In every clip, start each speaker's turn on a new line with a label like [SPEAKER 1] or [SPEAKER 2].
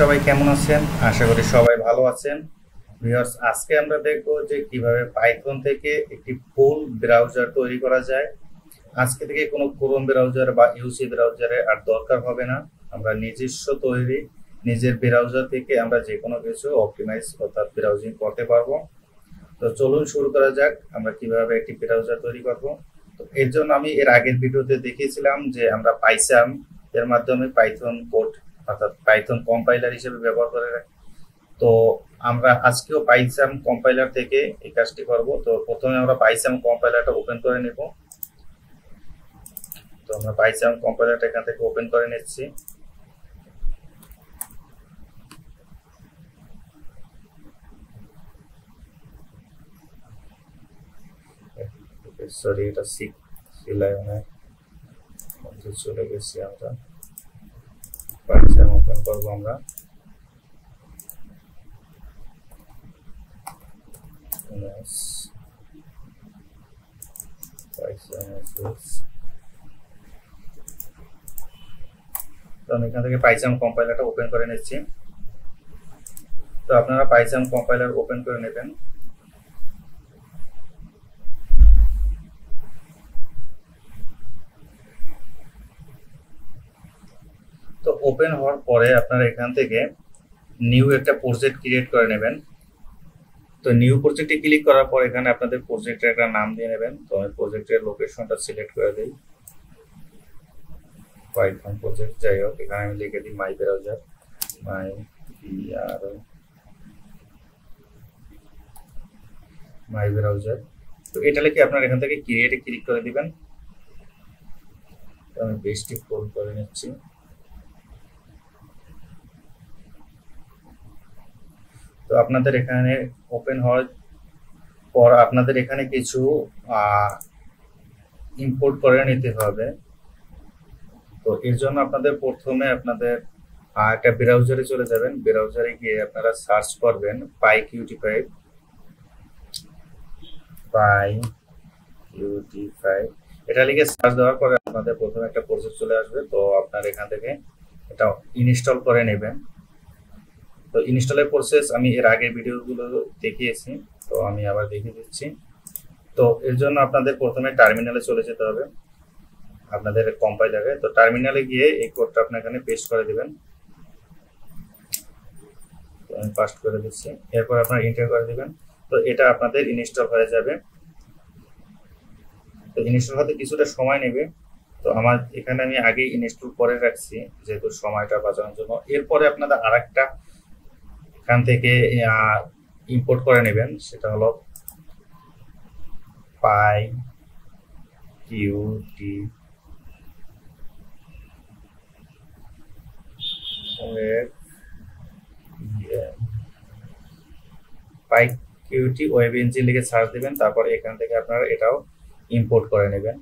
[SPEAKER 1] সবাই কেমন আছেন? আশা করি সবাই ভালো আছেন। ভিউয়ার্স, আজকে আমরা দেখব যে কিভাবে পাইথন থেকে একটি ফুল ব্রাউজার তৈরি করা যায়। আজকে থেকে কোনো ক্রোম ব্রাউজার বা ইউসি ব্রাউজারে আর দরকার হবে না। আমরা নিজস্ব তৈরি নিজের ব্রাউজার থেকে আমরা যে কোনো কিছু অপটিমাইজ অর্থাৎ ব্রাউজিং করতে পারবো। তো চলুন শুরু করা যাক আমরা কিভাবে একটি ব্রাউজার তৈরি করব। তো এর জন্য আমি এর আগের ভিডিওতে দেখিয়েছিলাম যে আমরা পাইসাম এর মাধ্যমে পাইথন কোড অর্থাৎ পাইথন কম্পাইলার হিসেবে ব্যবহার করে রাখি। তো আমরা আজকেও পাইসাম কম্পাইলার থেকে এই কাজটি করব। তো প্রথমে আমরা পাইসাম কম্পাইলারটা ওপেন করে নেব। তো আমরা পাইসাম কম্পাইলারটা এখান থেকে ওপেন করে নিচ্ছি। সরি, এটা সিলাইনের মধ্যে চলে গেছি। আমরা পাইসাম ওপেন করবো। আমরা আমি এখান থেকে পাইসাম কম্পাইলারটা ওপেন করে নিচ্ছি। তো আপনারা পাইসাম কম্পাইলার ওপেন করে নেবেন। তো ওপেন হওয়ার পরে আপনারা এখান থেকে নিউ একটা প্রজেক্ট ক্রিয়েট করে নেবেন। তো নিউ প্রজেক্টে ক্লিক করার পর এখানে আপনাদের প্রজেক্টের একটা নাম দিয়ে নেবেন। তো আমি প্রজেক্টের লোকেশনটা সিলেক্ট করে দিই, পাইথন প্রজেক্ট। যাই হোক, এখানে আমি লিখে দিই মাই ব্রাউজার, মাই ব্রাউজার। তো এটা লিখে আপনারা এখান থেকে ক্রিয়েটে ক্লিক করে দিবেন। তো আমি পেজটি ফোল্ড করে নিচ্ছি। তো আপনাদের এখানে ওপেন হওয়ার পর আপনাদের এখানে কিছু ইম্পোর্ট করে নিতে হবে। তো এর জন্য আপনাদের প্রথমে আপনাদের একটা ব্রাউজারে চলে যাবেন। ব্রাউজারে গিয়ে আপনারা সার্চ করবেন PyQt5। এটা লিখে সার্চ দেওয়ার পরে আপনাদের প্রথমে একটা প্রসেস চলে আসবে। তো আপনারা এখান থেকে এটা ইনস্টল করে নেবেন। তো ইনস্টলের প্রসেস আমি এর আগের ভিডিওগুলো দেখিয়েছি, তো আমি আবার দেখিয়ে দিচ্ছি। তো এর জন্য আপনাদের প্রথমে টার্মিনালে চলে যেতে হবে আপনাদের কম্পাইলারে। তো টার্মিনালে গিয়ে এই কোডটা আপনি এখানে পেস্ট করে দিবেন। তো আমি পাস্ট করে দিচ্ছি। এরপর আপনারা এন্টার করে দিবেন। তো এটা আপনাদের ইনস্টল হয়ে যাবে। তো ইনস্টল হতে কিছুটা সময় নেবে। তো আমার এখানে আমি আগেই ইনস্টল করে রাখছি যেহেতু সময়টা বাঁচানোর জন্য। এরপরে আপনারা আরেকটা এখান থেকে ইম্পোর্ট করে নেবেন, সেটা হলো PyQt ওয়েব ইঞ্জিন লিখে সার্চ দিবেন। তারপর এখান থেকে আপনারা এটাও ইম্পোর্ট করে নেবেন।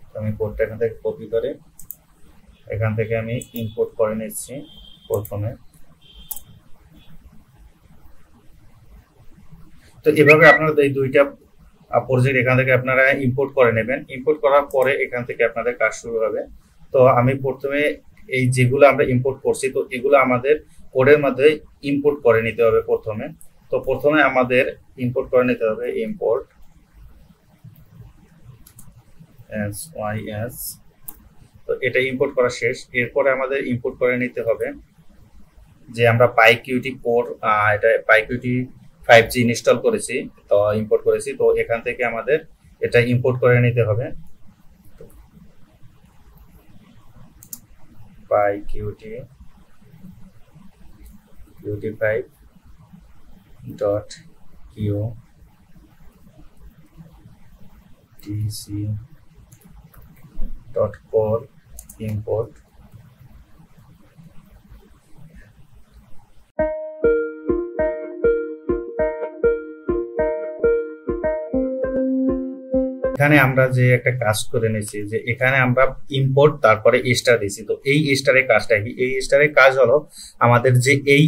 [SPEAKER 1] তো আমি কোডটা এখান থেকে কপি করে এখান থেকে আমি ইম্পোর্ট করে নিচ্ছি প্রথমে। তো এভাবে আপনারা এই দুইটা প্রজেক্ট এখান থেকে আপনারা ইম্পোর্ট করে নেবেন। ইম্পোর্ট করার পরে এখান থেকে আপনাদের কাজ শুরু হবে। তো আমি প্রথমে এই যেগুলো আমরা ইম্পোর্ট করছি, তো এগুলো আমাদের কোডের মধ্যে ইম্পোর্ট করে নিতে হবে প্রথমে। তো প্রথমে আমাদের ইম্পোর্ট করে নিতে হবে ইম্পোর্ট sys। তো এটা ইম্পোর্ট করা শেষ। এরপরে আমাদের ইম্পোর্ট করে নিতে হবে যে আমরা PyQt4 এটা PyQt5G ইনস্টল করেছি, তো ইম্পোর্ট করেছি। তো এখান থেকে আমাদের এটা ইম্পোর্ট করে নিতে হবে। PyQt5.qtc.core import। এখানে আমরা যে একটা কাজ করে নিয়েছি যে এখানে আমরা ইম্পোর্ট তারপরে স্টার দিয়েছি। তো এই স্টারের কাজটা কি? এই স্টারের কাজ হলো আমাদের যে এই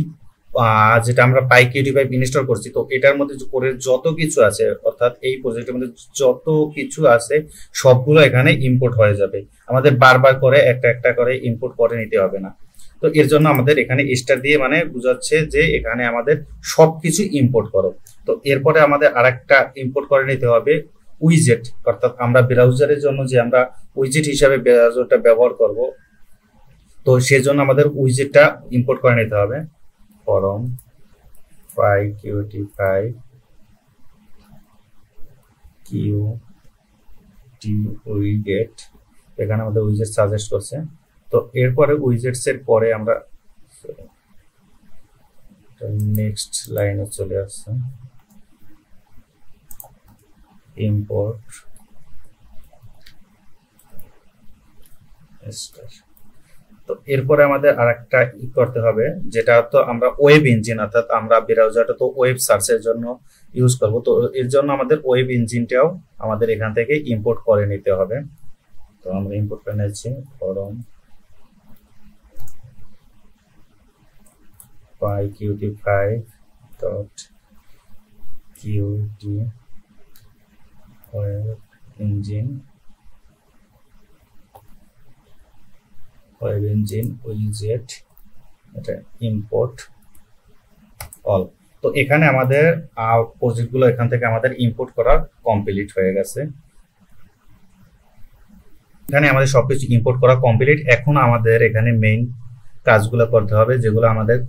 [SPEAKER 1] যেটা আমরা PyQt5 ইনস্টল করছি, তো এটার মধ্যে কোডের যত কিছু আছে, অর্থাৎ এই প্রজেক্টের মধ্যে যত কিছু আছে সবগুলো এখানে ইম্পোর্ট হয়ে যাবে। আমাদের বারবার করে একটা একটা করে ইম্পোর্ট করে নিতে হবে না। তো এর জন্য আমাদের এখানে স্টার দিয়ে মানে বোঝাচ্ছে যে এখানে আমাদের সবকিছু ইম্পোর্ট করো। তো এরপরে আমাদের আরেকটা ইম্পোর্ট করে নিতে হবে উইজেট, অর্থাৎ আমরা ব্রাউজারের জন্য যে আমরা উইজেট হিসাবে ব্রাউজারটা ব্যবহার করব, তো সেজন্য আমাদের উইজেটটা ইম্পোর্ট করে নিতে হবে। ফরম PyQt5 উইজেট, এখানে আমাদের উইজেট সাজেস্ট করছে। তো এরপরে উইজেটস এর পরে আমরা নেক্সট লাইনে চলে আসছে ইম্পোর্ট স্টার। তো এরপরে আমাদের আরেকটা করতে হবে, যেটা তো আমরা ওয়েব ইঞ্জিন, অর্থাৎ আমরা ব্রাউজারটা তো ওয়েব সার্চের জন্য ইউজ করব, তো এর জন্য আমাদের ওয়েব ইঞ্জিনটাও আমাদের এখান থেকে ইম্পোর্ট করে নিতে হবে। তো আমরা ইম্পোর্ট করে নিচ্ছি ফরম PyQt5.qt ওয়েব ইঞ্জিন উইজেট, এটা ইম্পোর্ট অল। তো এখানে আমাদের প্রজেক্টগুলো এখান থেকে আমাদের ইম্পোর্ট করা কমপ্লিট হয়ে গেছে। এখানে আমাদের সবকিছু ইম্পোর্ট করা কমপ্লিট। এখন আমাদের এখানে মেইন কাজগুলো করতে হবে, যেগুলো আমাদের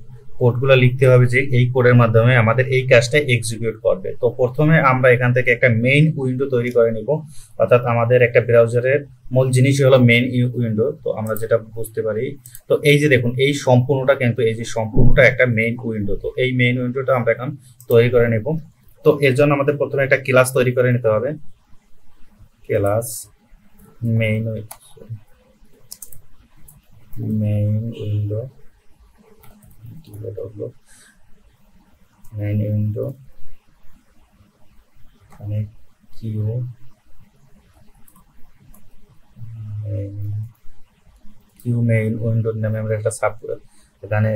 [SPEAKER 1] কোডগুলো লিখতে হবে যে এই কোডের মাধ্যমে আমাদের এই কাজটা এক্সিকিউট করবে। তো প্রথমে আমরা এখান থেকে একটা মেইন উইন্ডো তৈরি করে নিব, অর্থাৎ আমাদের একটা ব্রাউজারের মূল জিনিসই হলো মেইন উইন্ডো। তো আমরা যেটা বুঝতে পারি, তো এই যে দেখুন এই সম্পূর্ণটা কিন্তু এই যে সম্পূর্ণটা একটা মেইন উইন্ডো। তো এই মেইন উইন্ডোটা আমরা এখন তৈরি করে নেব। তো এর জন্য আমাদের প্রথমে একটা ক্লাস তৈরি করে নিতে হবে, class main window main window এখানে কিউ মেইন উইন্ডোর নামে আমরা একটা সাব এখানে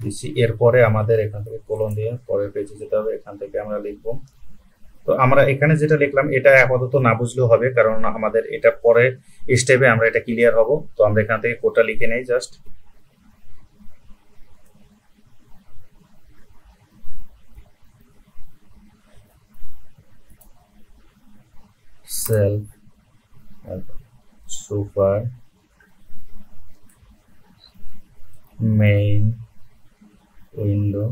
[SPEAKER 1] দিচ্ছি। এরপরে আমাদের এখান থেকে কোলন দিয়ে পরের পেজে যেতে হবে, এখান থেকে আমরা লিখবো। তো আমরা এখানে যেটা লিখলাম এটা আপাতত না বুঝলেও হবে, কারণ আমাদের এটা পরে স্টেপে আমরা এটা ক্লিয়ার হব। তো আমরা এখান থেকে কোডটা লিখে নেই, just self super main window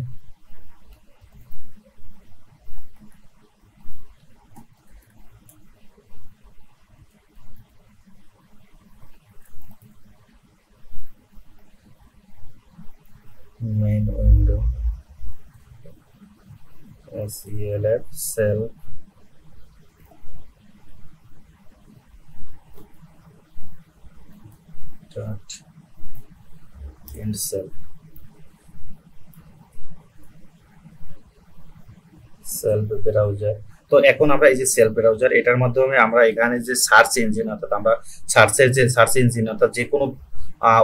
[SPEAKER 1] self self dot and self browser. তো এখন আমরা এই যে সেলফ ব্রাউজার, এটার মাধ্যমে আমরা এখানে যে সার্চ ইঞ্জিন, অর্থাৎ আমরা সার্চের যে সার্চ ইঞ্জিন, অর্থাৎ যে কোনো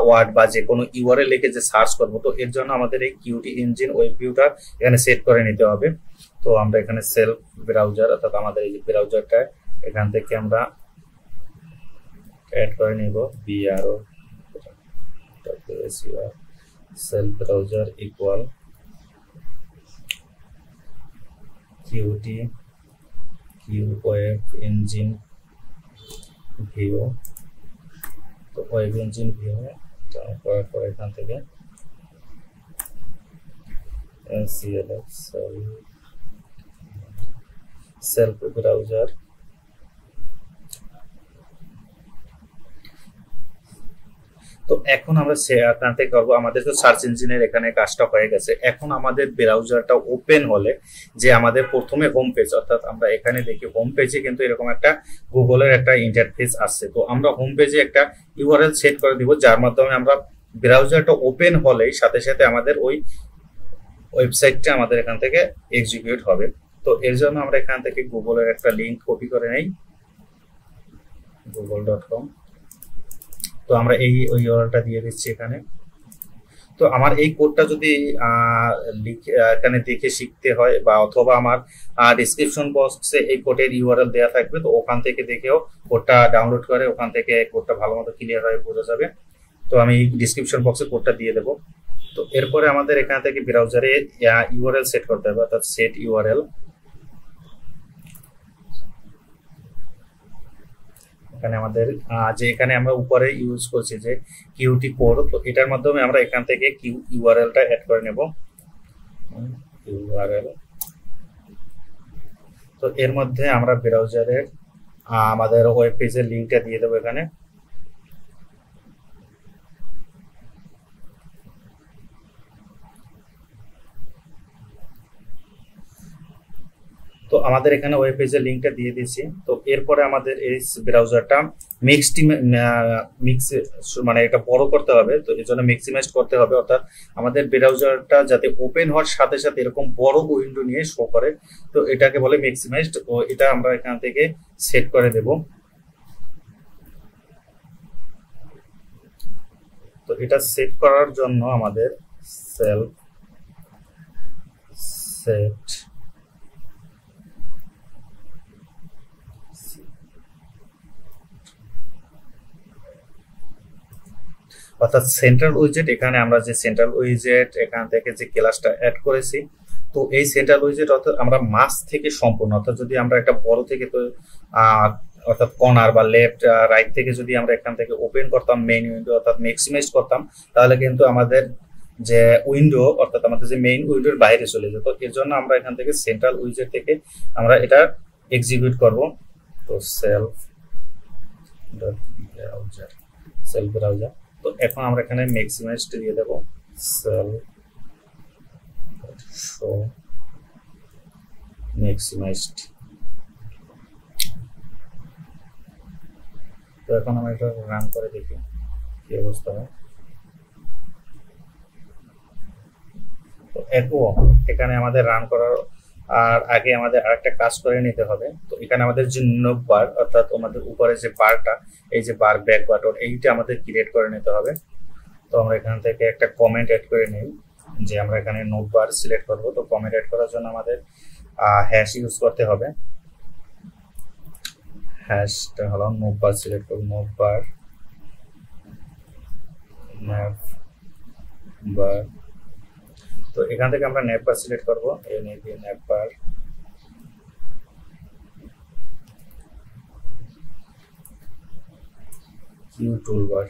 [SPEAKER 1] ওয়ার্ড বা যে কোনো ইউআরএল লিখে যে সার্চ করব, তো এর জন্য আমাদের এই কিউটি ইঞ্জিন ওয়েব ভিউটা এখানে সেট করে নিতে হবে। তো আমরা এখানে সেলফ ব্রাউজার, অর্থাৎ আমাদের এই যে ব্রাউজারটা এখান থেকে আমরা অ্যাড করে নিব BRO self browser equal cutie web engine view. তো ওয়েব ইঞ্জিন ভিউ করার পর এখান থেকে সেলফ ব্রাউজার। তো এখন আমরা এখান থেকে করবো, আমাদের তো সার্চ ইঞ্জিনের এখানে কাজটা হয়ে গেছে। এখন আমাদের ব্রাউজারটা ওপেন হলে যে আমাদের প্রথমে হোম পেজ, অর্থাৎ আমরা এখানে দেখি হোম পেজে কিন্তু এরকম একটা গুগলের একটা ইন্টারফেস আসছে। তো আমরা হোম পেজে একটা ইউআরএল সেট করে দিব, যার মাধ্যমে আমরা ব্রাউজারটা ওপেন হলেই সাথে সাথে আমাদের ওই ওয়েবসাইটটা আমাদের এখান থেকে এক্সিকিউট হবে। তো এর জন্য আমরা এখান থেকে গুগলের একটা লিঙ্ক কপি করে নেই, google.com। তো আমরা এই ইউআরএলটা দিয়ে দিচ্ছি এখানে। তো আমার এই কোডটা যদি এখানে দেখে শিখতে হয় বা অথবা আমার ডিসক্রিপশন বক্সে এই কোডের ইউআরএল দেওয়া থাকবে, তো ওখান থেকে দেখেও কোডটা ডাউনলোড করে ওখান থেকে কোডটা ভালো মতো ক্লিয়ার হয়ে বোঝা যাবে। তো আমি ডিসক্রিপশন বক্সে কোডটা দিয়ে দেবো। তো এরপরে আমাদের এখান থেকে ব্রাউজারে ইউআরএল সেট করতে হবে, অর্থাৎ সেট ইউআরএল। এখানে আমাদের যে এখানে আমরা উপরে ইউজ করছি যে কিউটি কোড, তো এটার মাধ্যমে আমরা এখান থেকে কিউ ইউআরএলটা অ্যাড করে নেব। ইউআরএল, তো এর মধ্যে আমরা ব্রাউজারের আমাদের ওয়েব পেজের লিংকটা দিয়ে দেবো এখানে। তো আমাদের এখানে ওয়েব পেজের লিংকটা দিয়ে দিয়েছি। তো এরপরে আমাদের এই ব্রাউজারটা মিক্স মানে এটা বড় করতে হবে, তো এর জন্য ম্যাক্সিমাইজ করতে হবে, অর্থাৎ আমাদের ব্রাউজারটা যাতে ওপেন হওয়ার সাথে সাথে এরকম বড় উইন্ডো নিয়ে শো করে, তো এটাকে বলে ম্যাক্সিমাইজড। তো এটা আমরা এখান থেকে সেট করে দেব। তো এটা সেট করার জন্য আমাদের সেলফ সেট অর্থাৎ সেন্ট্রাল উইজেট, এখানে আমরা যে সেন্ট্রাল উইজেট এখান থেকে যে ক্লাসটা অ্যাড করেছি, তো এই সেন্ট্রাল উইজেট অর্থাৎ আমরা মাঝ থেকে সম্পূর্ণ, অর্থাৎ যদি আমরা একটা বড় থেকে তো অর্থাৎ কর্নার বা লেফট রাইট থেকে যদি আমরা এখান থেকে ওপেন করতাম মেইন উইন্ডো অর্থাৎ ম্যাক্সিমাইজ করতাম, তাহলে কিন্তু আমাদের যে উইন্ডো অর্থাৎ আমাদের যে মেইন উইন্ডোর বাইরে চলে যেত। এর জন্য আমরা এখান থেকে সেন্ট্রাল উইজেট থেকে আমরা এটা এক্সিকিউট করব। তো সেলফ ব্রাউজার, সেলফ ব্রাউজার, তো এখন আমরা এখানে ম্যাক্সিমাইজড দিয়ে দেব, সেলফ শো ম্যাক্সিমাইজড। তো এখন আমরা এটা রান করে দেখি কি অবস্থা হয়। তো এখানে আমাদের রান করার আর আগে আমাদের আরেকটা কাজ করে নিতে হবে। তো এখানে আমাদের যে নোট বার অর্থাৎ আমাদের উপরে যে বারটা, এই যে বার ব্যাক বাটন, এইটা আমাদের ক্রিয়েট করে নিতে হবে। তো আমরা এখান থেকে একটা কমেন্ট অ্যাড করে নিই যে আমরা এখানে নোট বার সিলেক্ট করব। তো কমেন্ট অ্যাড করার জন্য আমাদের হ্যাশ ইউজ করতে হবে। হ্যাশটা হলো নোট বার সিলেক্ট করব, নোট বার ন্যাপ বার। তো এখান থেকে আমরা ন্যাপ বার সিলেক্ট করব, এই ন্যাপ বার। Q toolbar,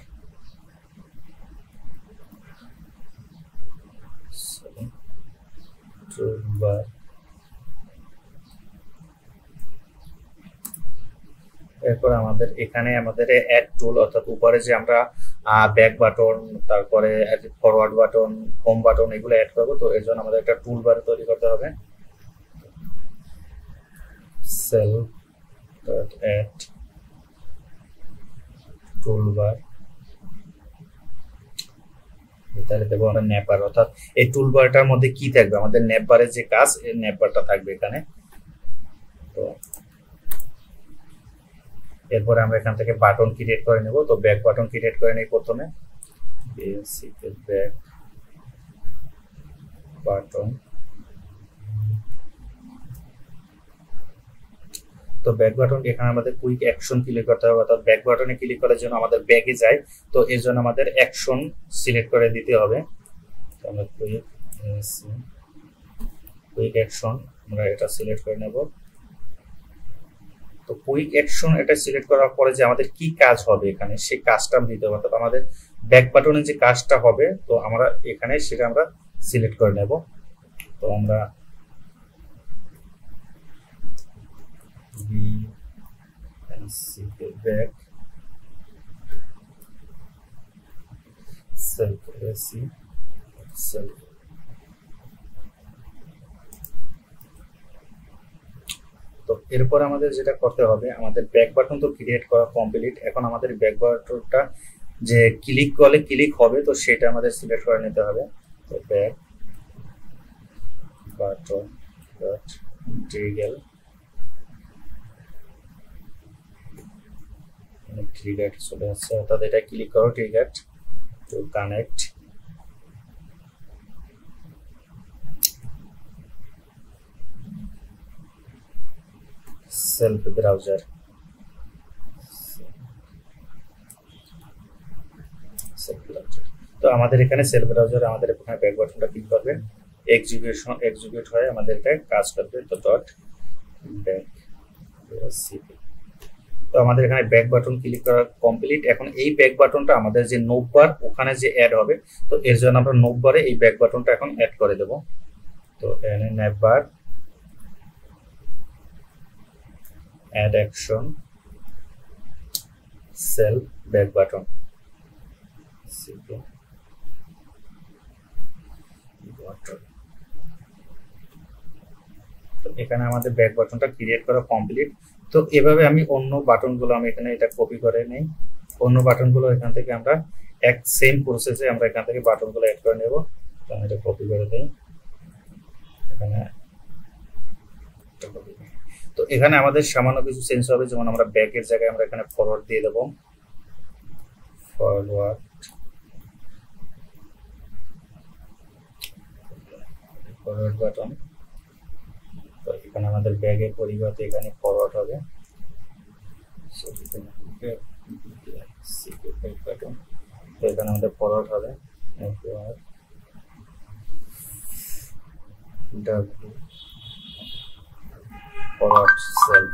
[SPEAKER 1] toolbar. এরপর আমাদের এখানে আমাদের অ্যাড টুল অর্থাৎ উপরে যে আমরা ব্যাক বাটন, তারপরে ফরওয়ার্ড বাটন, হোম বাটন এগুলো অ্যাড করবো। তো এর জন্য আমাদের একটা টুল বার তৈরি করতে হবে। সেলফ ডট অ্যাড টুল বার, তাহলে দেবো আমরা ন্যাপার, অর্থাৎ এই টুল বারটার মধ্যে কি থাকবে, আমাদের ন্যাপ বারের যে কাজ এই ন্যাপ বারটা থাকবে এখানে। তো এরপরে আমরা এখান থেকে বাটন ক্রিয়েট করে নেব। তো ব্যাক বাটন ক্রিয়েট করে নেই প্রথমে, ব্যাক বাটন। তো ব্যাক বাটন এখানে আমাদের কুইক অ্যাকশন ক্লিক করতে হবে, অর্থাৎ ব্যাক বাটনে ক্লিক করার জন্য আমাদের ব্যাগে যায়, তো এর জন্য আমাদের অ্যাকশন সিলেক্ট করে দিতে হবে। তো আমরা কুইক অ্যাকশন আমরা এটা সিলেক্ট করে নেব। তো কুইক অ্যাকশন এটা সিলেক্ট করার পরে যে আমাদের কি কাজ হবে এখানে সেই কাজটা দিতে হবে, অর্থাৎ আমাদের ব্যাক বাটনে যে কাজটা হবে তো আমরা এখানে সেটা আমরা সিলেক্ট করে নেব। তো আমরা ব্যাক সেলফ এসি সেলফ। তো এরপর আমাদের যেটা করতে হবে, আমাদের ব্যাক বাটন তো ক্রিয়েট করা কমপ্লিট, এখন আমাদের ব্যাক বাটনটা যে ক্লিক করলে ক্লিক হবে তো সেটা আমাদের সিলেক্ট করে নিতে হবে। তো ব্যাক বাটন ডট ট্রিগেল, ট্রিগার চলে আসছে, অর্থাৎ এটা ক্লিক করো trigger to connect. Self browser, তো আমাদের এখানে সেলফ ব্রাউজার আমাদের এখানে ব্যাক বাটনটা ক্লিক করবেন, এক্সিকিউট হয়ে আমাদের এটা কাজ করবে। তো ডট ব্যাক সিপি, তো আমাদের এখানে ব্যাক বাটন ক্লিক করা কমপ্লিট। এখন এই ব্যাক বাটনটা আমাদের যে নোববার ওখানে যে অ্যাড হবে, তো এর জন্য আমরা নোববারে এই ব্যাক বাটনটা এখন অ্যাড করে দেব। তো এখানে never add action self back button, তো এখানে আমাদের ব্যাক বাটনটা ক্রিয়েট করা কমপ্লিট। তো এভাবে আমি অন্য বাটনগুলো আমি এখানে এটা কপি করে নেই, অন্য বাটনগুলো এখান থেকে আমরা এক সেম প্রসেসে আমরা এখান থেকে বাটনগুলো অ্যাড করে নেব। তো আমি এটা কপি করে দিই এখানে। তো এখানে আমাদের সামান্য কিছু চেঞ্জ হবে, যেমন আমরা ব্যাকের জায়গায় আমরা এখানে ফরওয়ার্ড দিয়ে দেব, ফরওয়ার্ড বাটন। তো এখানে আমাদের ব্যাগের পরিবর্তে এখানে ফরওয়ার্ড হবে, তো এখানে আমাদের ফরওয়ার্ড হবে ফরওয়ার্ড সেলফ।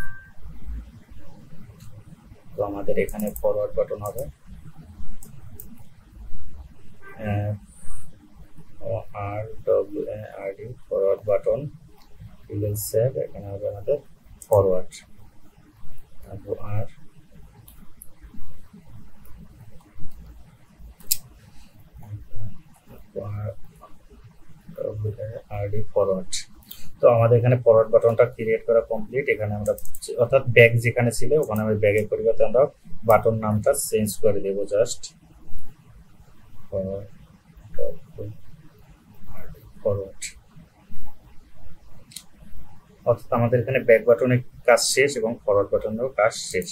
[SPEAKER 1] তো আমাদের এখানে ফরওয়ার্ড বাটন হবে RWARD forward button, will save. এখানে হবে আমাদের ফরওয়ার্ড ফরওয়ার্ড। তো আমাদের এখানে ফরওয়ার্ড বাটনটা ক্রিয়েট করা কমপ্লিট। এখানে আমরা অর্থাৎ ব্যাগ যেখানে ছিল ওখানে আমি ব্যাগের পরিবর্তে আমরা বাটন নামটা চেঞ্জ করে দেব, জাস্ট ফরওয়ার্ড। অর্থাৎ আমাদের এখানে ব্যাক বাটনের কাজ শেষ এবং ফরওয়ার্ড বাটনেরও কাজ শেষ।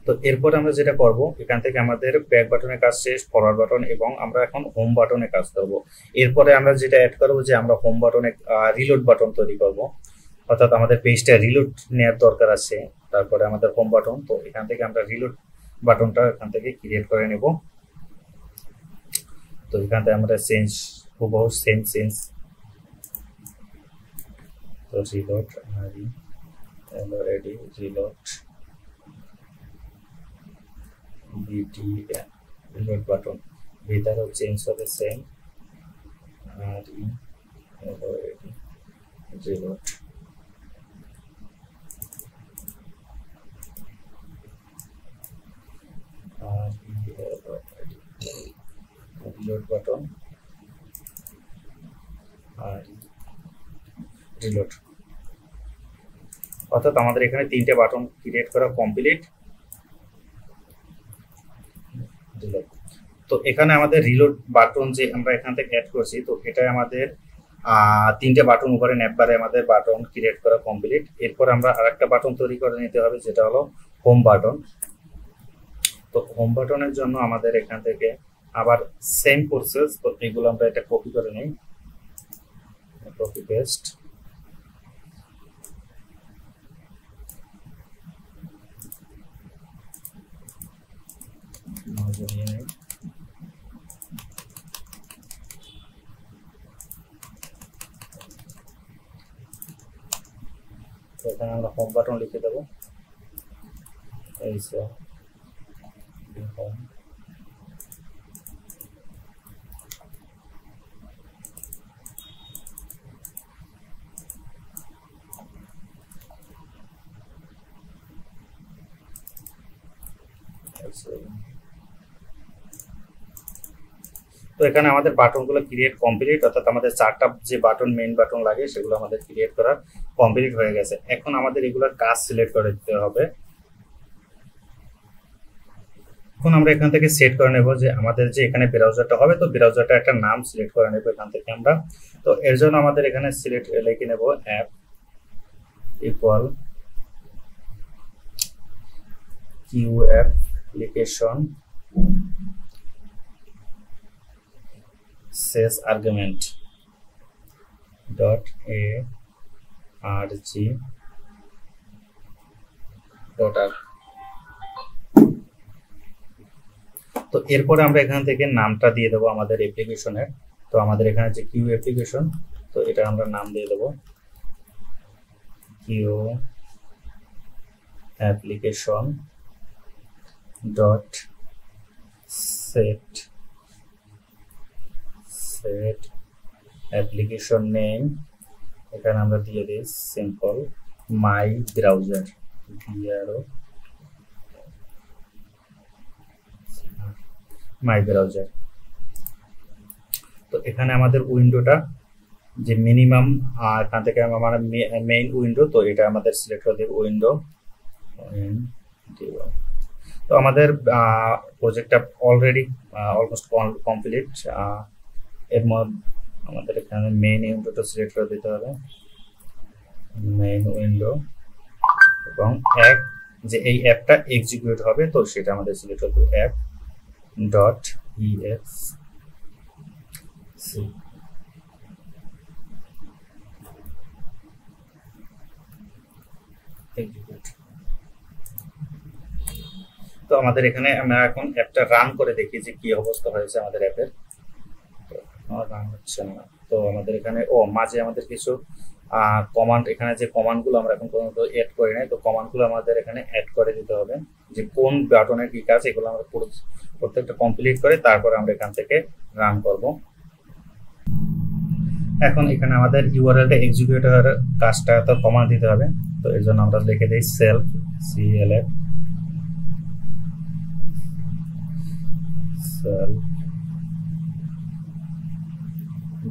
[SPEAKER 1] তো এরপর আমরা যেটা করব, এখান থেকে আমাদের ব্যাক বাটনের কাজ শেষ, ফরওয়ার্ড বাটন, এবং আমরা এখন হোম বাটনে কাজ করব। এরপরে আমরা যেটা অ্যাড করব যে আমরা হোম বাটনে রিলোড বাটন তৈরি করব, অর্থাৎ আমাদের পেজটা রিলোড নেওয়ার দরকার আছে। তারপরে আমাদের হোম বাটন, তো এখান থেকে আমরা রিলোড বাটনটা এখান থেকে ক্রিয়েট করে নেব। তো এখান থেকে আমরা চেঞ্জ হুবহু সেম চেঞ্জ, তো reload ready reload BTN reload button, ভিতরেও চেঞ্জ হবে সেম রিলোড। রিলোড বাটন আর রিলোড, অর্থাৎ আমাদের এখানে তিনটে বাটন ক্রিয়েট করা কমপ্লিট। তো এখানে আমাদের রিলোড বাটন যে আমরা এখান থেকে অ্যাড করছি, তো এটা আমাদের তিনটে বাটন উপরে ন্যাপবারে আমাদের বাটন ক্রিয়েট করা কমপ্লিট। এরপর আমরা আরেকটা বাটন তৈরি করে নিতে হবে, যেটা হলো হোম বাটন। তো হোম বাটনের জন্য আমাদের এখান থেকে আবার সেম প্রসেস, তো এগুলো আমরা এটা কপি করে নিই, কপি পেস্ট। এখানে আমরা হোম বাটন লিখে দেবো, এই হোম। তো এখানে আমাদের বাটনগুলো ক্রিয়েট কমপ্লিট, অর্থাৎ আমাদের চারটা যে বাটন মেইন বাটন লাগে সেগুলো আমাদের ক্রিয়েট করা কমপ্লিট হয়ে গেছে। এখন আমাদের এগুলোর কাজ সিলেক্ট করে দিতে হবে। এখন আমরা এখান থেকে সেট করে নেব যে আমাদের যে এখানে ব্রাউজারটা হবে, তো ব্রাউজারটা একটা নাম সিলেক্ট করে নেব এখান থেকে আমরা। তো এর জন্য আমাদের এখানে সিলেক্ট লিখে নেব অ্যাপ ইকুয়াল কিউ অ্যাপ্লিকেশন শেষ আর্গুমেন্ট ডট rg.r। তো এরপরে আমরা এখান থেকে নামটা দিয়ে দেবো আমাদের অ্যাপ্লিকেশনের। তো আমাদের এখানে যে কিউ অ্যাপ্লিকেশন, তো এটা আমরা নাম দিয়ে দেবো Q application dot set application name. এখানে আমরা দিয়ে দিই simple my browser, my browser. তো এখানে আমাদের উইন্ডোটা যে মিনিমাম, এখান থেকে আমার মেইন উইন্ডো, তো এটা আমাদের সিলেক্ট করে দেব উইন্ডো। তো আমাদের প্রজেক্টটা অলরেডি অলমোস্ট কমপ্লিট। এর মধ্যে আমাদের এখানে মেইন উইন্ডোটা সিলেক্ট করে দিতে হবে, মেইন উইন্ডো, এবং অ্যাপ যে এই অ্যাপটা এক্সিকিউট হবে, তো সেটা আমাদের সিলেক্ট করতে হবে অ্যাপ ডট exe। তো আমাদের এখানে আমরা এখন অ্যাপটা রান করে দেখি যে কি অবস্থা হয়েছে আমাদের অ্যাপের। রান হচ্ছে না। তো আমাদের এখানে মাঝে আমাদের কিছু কমান্ড, এখানে যে কমান্ডগুলো আমরা এখন পর্যন্ত অ্যাড করি নাই, তো কমান্ডগুলো আমাদের এখানে অ্যাড করে দিতে হবে, যে কোন বাটনের কি কাজ, এগুলো আমরা প্রত্যেকটা কমপ্লিট করে তারপরে আমরা এখান থেকে রান করব। এখন এখানে আমাদের ইউআরএলটা এক্সিকিউট হওয়ার কাজটা তো কমান্ড দিতে হবে। তো এর জন্য আমরা লিখে দিই সেলফ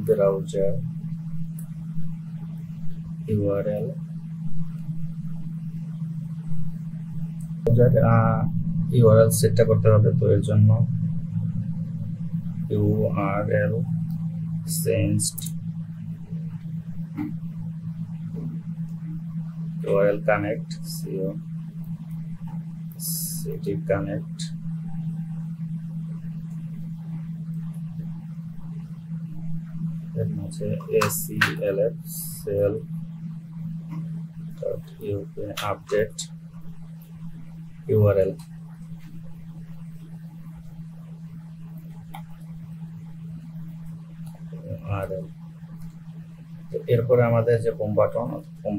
[SPEAKER 1] ব্রাউজার ইউআরএল। ইউআরএল সেটটা করতে হবে, তো এর জন্য URL changed URL connect city connect এর মাঝে ACLF self update URL। এরপরে আমাদের যে হোম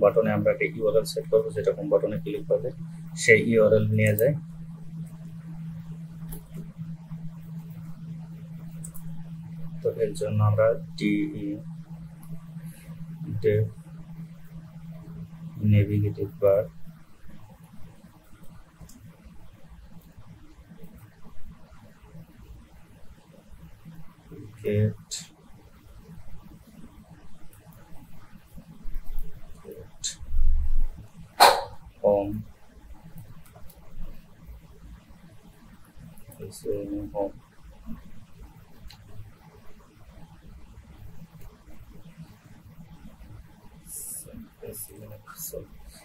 [SPEAKER 1] বাটনে আমরা একটা ইউআরএল সেট করবো, যেটা হোম বাটনে ক্লিক করলে সেই ইউআরএল নিয়ে যায়। তো এর জন্য আমরা নেভিগেটিভ বার get home home।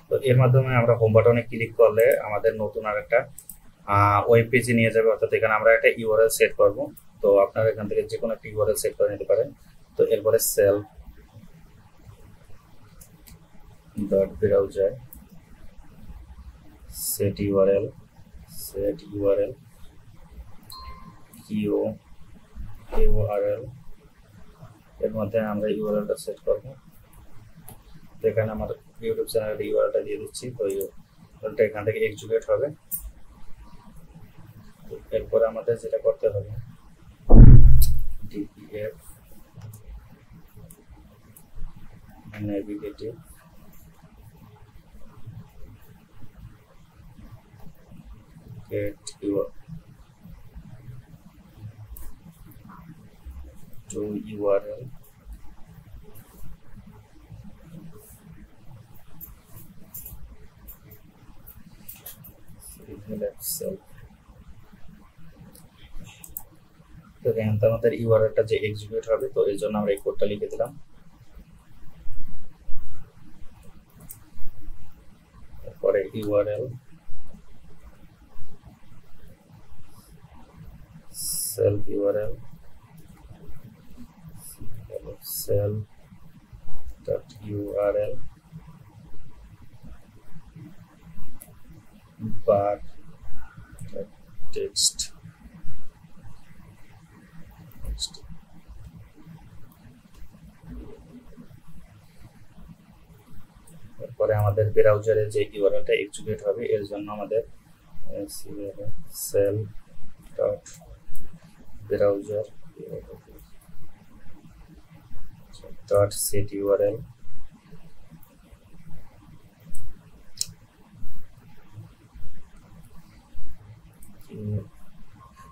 [SPEAKER 1] তো এর মাধ্যমে আমরা হোম বাটনে ক্লিক করলে আমাদের নতুন আর একটা ওয়েব পেজে নিয়ে যাবে, অর্থাৎ এখানে আমরা একটা ইউআরএল সেট করব। তো আপনারা এখান থেকে যে কোনো একটা ইউআরএল সেট করে নিতে পারেন। তো এরপরে self dot browser set URL URL। এর মধ্যে আমরা ইউআরএলটা সেট করব। তো এখানে আমার ইউটিউব চ্যানেলের ইউআরএলটা দিয়ে দিচ্ছি। তো ইউআরএলটা এখান থেকে এক্সিকিউট হবে। এরপরে আমাদের যেটা করতে হবে dpf নেভিগেটিভ get your to URL self। তো এখান থেকে আমাদের ইউআরএলটা যে এক্সিকিউট হবে, তো এর জন্য আমরা এই কোডটা লিখে দিলাম। তারপরে ইউআরএল self URL self.url বার টেক্সট। তারপরে আমাদের ব্রাউজারে যে ইউআরএলটা এক্সিকিউট হবে এর জন্য আমাদের self dot browser dot set URL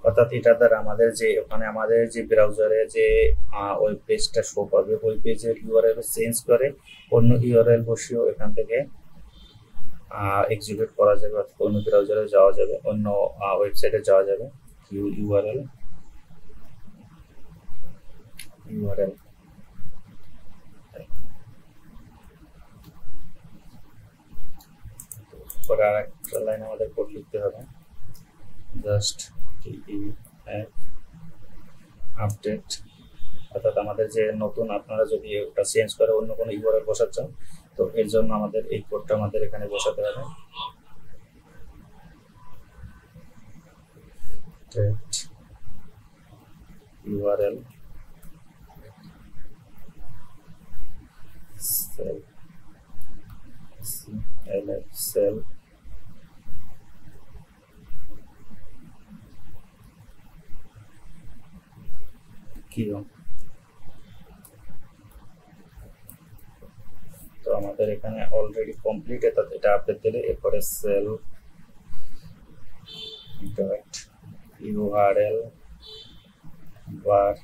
[SPEAKER 1] অর্থাৎ এটা দ্বারা আমাদের যে ওখানে আমাদের যে ব্রাউজারে যে ওয়েব পেজটা শো করবে ওই পেজের ইউআরএল চেঞ্জ করে অন্য ইউআরএল বসিয়েও এখান থেকে এক্সিকিউট করা যাবে, অর্থাৎ অন্য ব্রাউজারে যাওয়া যাবে, অন্য ওয়েবসাইটে যাওয়া যাবে। ইউআরএল পরে আর একটা লাইন আমাদের কোড লিখতে হবে, জাস্ট আপডেট, অর্থাৎ আমাদের যে নতুন আপনারা যদি ওটা চেঞ্জ করে অন্য কোনো ইউআরএল বসাচ্ছেন তো এর জন্য আমাদের এই কোডটা আমাদের এখানে বসাতে হবে। ইউআরএল সেল তো আমাদের এখানে অলরেডি কমপ্লিট, এটা আপডেট দিলে এরপরে সেল ডট ইউআরএল বার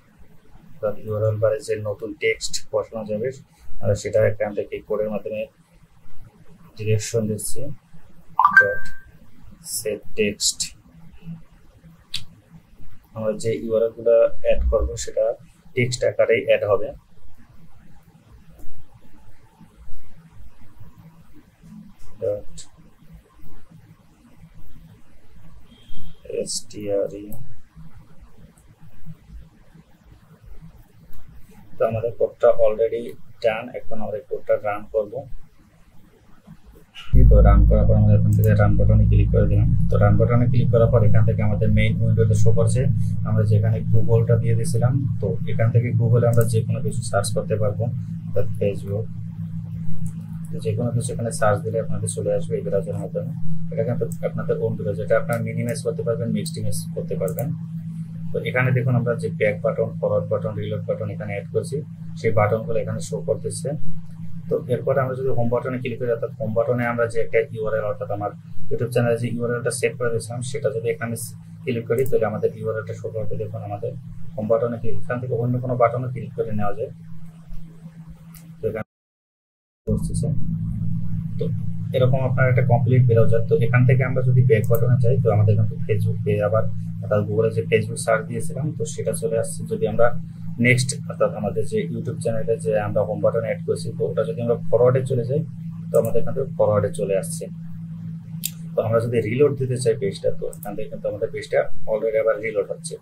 [SPEAKER 1] ইউআরএল বারে যে নতুন টেক্সট বসানো যাবে আর সেটা এখান থেকে কোডের মাধ্যমে ডিরেকশন দিচ্ছি ডট সেট টেক্সট। আমরা যে ইউআরএল গুলো অ্যাড করব সেটা টেক্সট আকারেই অ্যাড হবে। ডট str তো আমাদের কোডটা অলরেডি ডান। এখন আমরা কোডটা রান করব। তো রান করার পর আমরা এখান থেকে রান বাটনে ক্লিক করে দিলাম। তো রান বাটনে ক্লিক করার পর এখান থেকে আমাদের মেইন উইন্ডোতে শো করছে আমরা যেখানে গুগলটা দিয়ে দিয়েছিলাম। তো এখান থেকে গুগলে আমরা যে কোনো কিছু সার্চ করতে পারবো, ফেসবুক, যে কোনো কিছু এখানে সার্চ দিলে আপনাদের চলে আসবে এই ব্রাউজারের মাধ্যমে। এটা কিন্তু আপনাদের ওন ব্রাউজার, যেটা আপনারা মিনিমাইজ করতে পারবেন, মিক্সড ইমেজ করতে পারবেন। তো এখানে দেখুন আমরা যে back button, forward button, reload button এখানে অ্যাড করছি, সেই বাটনগুলো এখানে শো করতেছে। তো এরপরে আমরা যদি হোম বাটনে ক্লিক করি, অর্থাৎ হোম বাটনে আমরা যে একটা ইউআরএল, অর্থাৎ আমার ইউটিউব চ্যানেলে যে ইউআরএলটা সেট করে দিয়েছিলাম সেটা যদি এখানে ক্লিক করি তাহলে আমাদের ইউআরএলটা শো করবে। দেখুন আমাদের হোম বাটনে ক্লিক, এখান থেকে অন্য কোনো বাটনে ক্লিক করে নেওয়া যায়। তো এখানে করতেছে। তো এরকম আপনার একটা কমপ্লিট ব্রাউজার। তো এখান থেকে আমরা যদি ব্যাক বাটনে যাই তো আমাদের কিন্তু ফেসবুক পেজ, আবার অর্থাৎ গুগলে যে ফেসবুক সার্চ দিয়েছিলাম তো সেটা চলে আসছে। যদি আমরা নেক্সট অর্থাৎ আমাদের যে ইউটিউব চ্যানেলে যে আমরা হোম বাটনে অ্যাড করেছি তো ওটা যদি আমরা ফরওয়ার্ডে চলে যাই তো আমাদের এখান থেকে ফরওয়ার্ডে চলে আসছে। তো আমরা যদি রিলোড দিতে চাই পেজটা তো এখান থেকে কিন্তু আমাদের পেজটা অলরেডি আবার রিলোড হচ্ছে।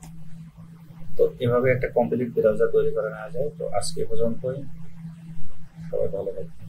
[SPEAKER 1] তো এভাবে একটা কমপ্লিট ব্রাউজার তৈরি করে নেওয়া যায়। তো আজকে পর্যন্তই, সবাই ভালো থাকবে।